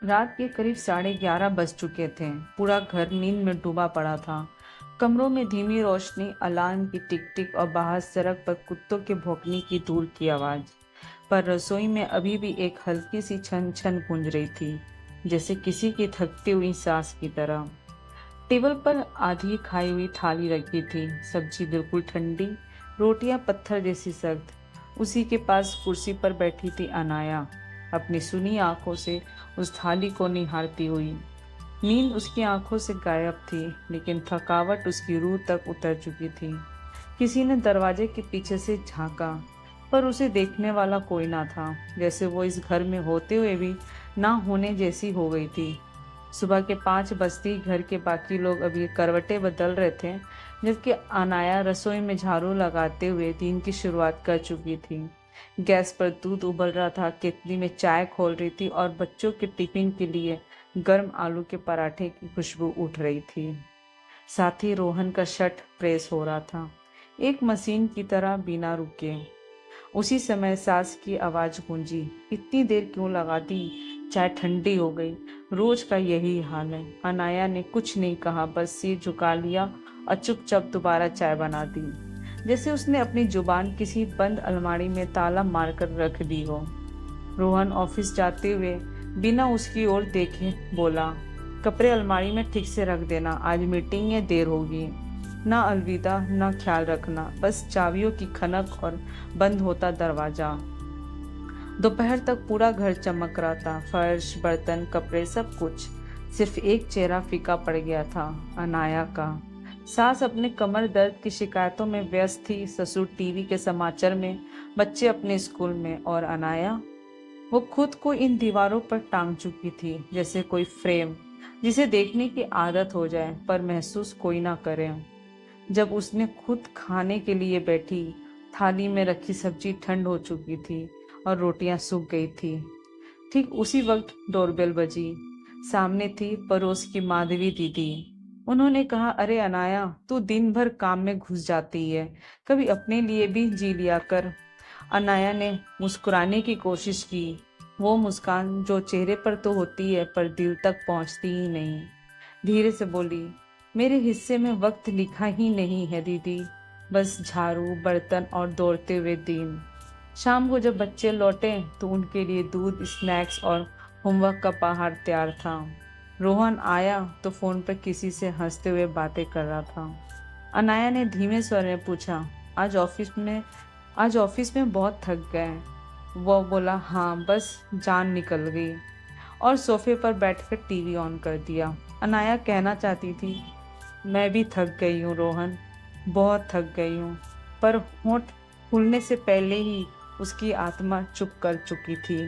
रात के करीब 11:30 बज चुके थे। पूरा घर नींद में डूबा पड़ा था। कमरों में धीमी रोशनी, अलार्म की टिक टिक और बाहर सड़क पर कुत्तों के भौंकने की दूर की आवाज। पर रसोई में अभी भी एक हल्की सी छन छन गूंज रही थी, जैसे किसी की थकती हुई सांस की तरह। टेबल पर आधी खाई हुई थाली रखी थी, सब्जी बिल्कुल ठंडी, रोटियां पत्थर जैसी सख्त। उसी के पास कुर्सी पर बैठी थी अनाया, अपनी सुनी आंखों से उस थाली को निहारती हुई। नींद उसकी आंखों से गायब थी, लेकिन थकावट उसकी रूह तक उतर चुकी थी। किसी ने दरवाजे के पीछे से झांका, पर उसे देखने वाला कोई ना था, जैसे वो इस घर में होते हुए भी ना होने जैसी हो गई थी। सुबह के 5 बजते ही घर के बाकी लोग अभी करवटें बदल रहे थे, जबकि अनाया रसोई में झाड़ू लगाते हुए दिन की शुरुआत कर चुकी थी। गैस पर दूध उबल रहा था, केतली में चाय खोल रही थी और बच्चों के टिफिन के लिए गर्म आलू के पराठे की खुशबू उठ रही थी। साथ ही रोहन का शर्ट प्रेस हो रहा था, एक मशीन की तरह बिना रुके। उसी समय सास की आवाज गूंजी, इतनी देर क्यों लगा दी? चाय ठंडी हो गई। रोज का यही हाल है। अनाया ने कुछ नहीं कहा, बस सिर झुका लिया और चुपचाप दोबारा चाय बना दी, जैसे उसने अपनी जुबान किसी बंद अलमारी में ताला मारकर रख दी हो। रोहन ऑफिस जाते हुए बिना उसकी ओर देखे बोला, कपड़े अलमारी में ठीक से रख देना, आज मीटिंग है, देर होगी। ना अलविदा, ना ख्याल रखना, बस चाबियों की खनक और बंद होता दरवाजा। दोपहर तक पूरा घर चमक रहा था, फर्श, बर्तन, कपड़े, सब कुछ। सिर्फ एक चेहरा फीका पड़ गया था, अनाया का। सास अपने कमर दर्द की शिकायतों में व्यस्त थी, ससुर टीवी के समाचार में, बच्चे अपने स्कूल में, और अनाया, वो खुद को इन दीवारों पर टांग चुकी थी, जैसे कोई फ्रेम जिसे देखने की आदत हो जाए पर महसूस कोई ना करे। जब उसने खुद खाने के लिए बैठी, थाली में रखी सब्जी ठंड हो चुकी थी और रोटियां सूख गई थी। ठीक उसी वक्त डोरबेल बजी। सामने थी पड़ोस की माधवी दीदी। उन्होंने कहा, अरे अनाया, तू दिन भर काम में घुस जाती है, कभी अपने लिए भी जी लिया कर। अनाया ने मुस्कुराने की कोशिश की, वो मुस्कान जो चेहरे पर तो होती है पर दिल तक पहुंचती ही नहीं। धीरे से बोली, मेरे हिस्से में वक्त लिखा ही नहीं है दीदी, बस झाड़ू, बर्तन और दौड़ते हुए दिन। शाम को जब बच्चे लौटे तो उनके लिए दूध, स्नैक्स और होमवर्क का पहाड़ तैयार था। रोहन आया तो फोन पर किसी से हंसते हुए बातें कर रहा था। अनाया ने धीमे स्वर में पूछा, आज ऑफिस में बहुत थक गए। वो बोला, हाँ, बस जान निकल गई, और सोफे पर बैठकर टीवी ऑन कर दिया। अनाया कहना चाहती थी, मैं भी थक गई हूँ रोहन, बहुत थक गई हूँ, पर होंठ खुलने से पहले ही उसकी आत्मा चुप कर चुकी थी,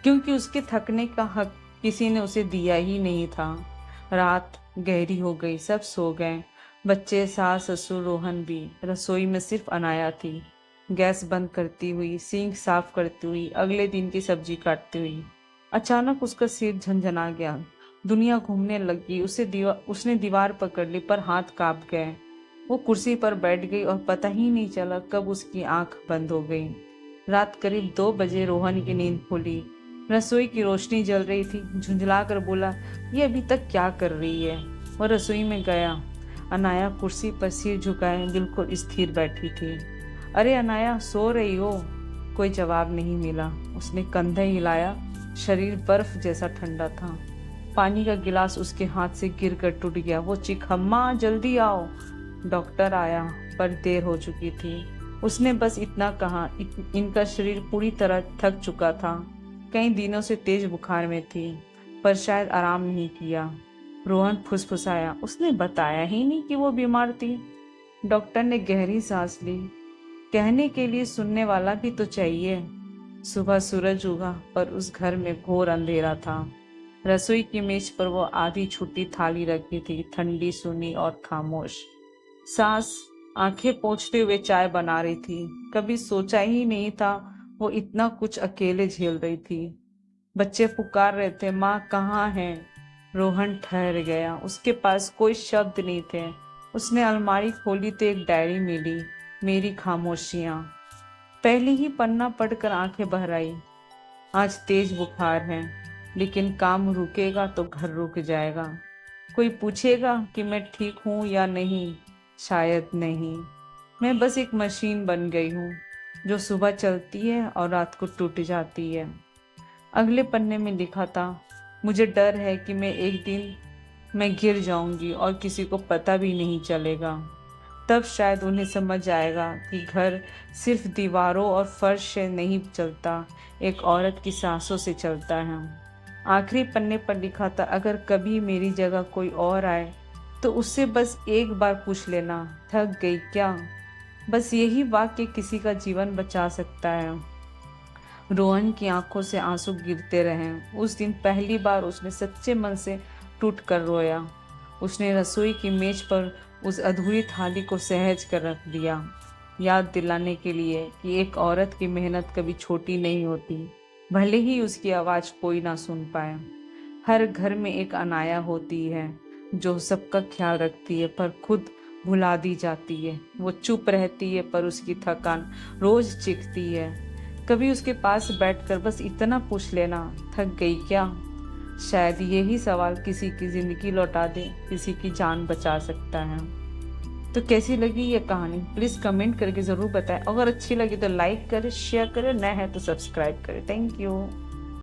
क्योंकि उसके थकने का हक किसी ने उसे दिया ही नहीं था। रात गहरी हो गई, सब सो गए, बच्चे, सास, ससुर, रोहन भी। रसोई में सिर्फ अनाया थी, गैस बंद करती हुई, सिंक साफ करती हुई, अगले दिन की सब्जी काटती हुई। अचानक उसका सिर झंझना गया, दुनिया घूमने लगी। उसने दीवार पकड़ ली, पर हाथ कांप गए। वो कुर्सी पर बैठ गई और पता ही नहीं चला कब उसकी आंख बंद हो गई। रात करीब 2 बजे रोहन की नींद खुली। रसोई की रोशनी जल रही थी। झुंझला कर बोला, ये अभी तक क्या कर रही है? वो रसोई में गया। अनाया कुर्सी पर सिर झुकाए बिल्कुल स्थिर बैठी थी। अरे अनाया, सो रही हो? कोई जवाब नहीं मिला। उसने कंधे हिलाया, शरीर बर्फ जैसा ठंडा था। पानी का गिलास उसके हाथ से गिरकर टूट गया। वो चीखा, अम्मा जल्दी आओ। डॉक्टर आया, पर देर हो चुकी थी। उसने बस इतना कहा, इनका शरीर पूरी तरह थक चुका था, कई दिनों से तेज बुखार में थी, पर शायद आराम नहीं किया। रोहन फुसफुसाया, उसने बताया ही नहीं कि वो बीमार थी। डॉक्टर ने गहरी सांस ली। कहने के लिए सुनने वाला भी तो चाहिए। सुबह सूरज उगा, पर उस घर में घोर अंधेरा था। रसोई की मेज पर वो आधी छूटी थाली रखी थी, ठंडी, सूनी और खामोश। सास आंखें पोंछते हुए चाय बना रही थी। कभी सोचा ही नहीं था वो इतना कुछ अकेले झेल रही थी। बच्चे पुकार रहे थे, माँ कहाँ है? रोहन ठहर गया, उसके पास कोई शब्द नहीं थे। उसने अलमारी खोली तो एक डायरी मिली, मेरी खामोशियाँ। पहले ही पन्ना पढ़कर आंखें बह आई। आज तेज बुखार है, लेकिन काम रुकेगा तो घर रुक जाएगा। कोई पूछेगा कि मैं ठीक हूँ या नहीं? शायद नहीं। मैं बस एक मशीन बन गई हूँ जो सुबह चलती है और रात को टूट जाती है। अगले पन्ने में लिखा था, मुझे डर है कि एक दिन मैं गिर जाऊंगी और किसी को पता भी नहीं चलेगा। तब शायद उन्हें समझ आएगा कि घर सिर्फ दीवारों और फर्श से नहीं चलता, एक औरत की सांसों से चलता है। आखिरी पन्ने पर लिखा था, अगर कभी मेरी जगह कोई और आए तो उससे बस एक बार पूछ लेना, थक गई क्या? बस यही वाक्य किसी का जीवन बचा सकता है। रोहन की आंखों से आंसू गिरते रहे। उस दिन पहली बार उसने सच्चे मन से टूट कर रोया। उसने रसोई की मेज पर उस अधूरी थाली को सहेज कर रख दिया, याद दिलाने के लिए कि एक औरत की मेहनत कभी छोटी नहीं होती, भले ही उसकी आवाज़ कोई ना सुन पाए। हर घर में एक अनाया होती है जो सबका ख्याल रखती है पर खुद भुला दी जाती है। वो चुप रहती है पर उसकी थकान रोज चीखती है। कभी उसके पास बैठकर बस इतना पूछ लेना, थक गई क्या? शायद यही सवाल किसी की जिंदगी लौटा दे, किसी की जान बचा सकता है। तो कैसी लगी ये कहानी प्लीज़ कमेंट करके ज़रूर बताएं। अगर अच्छी लगी तो लाइक करें, शेयर करें, नए हैं तो सब्सक्राइब करें। Thank you.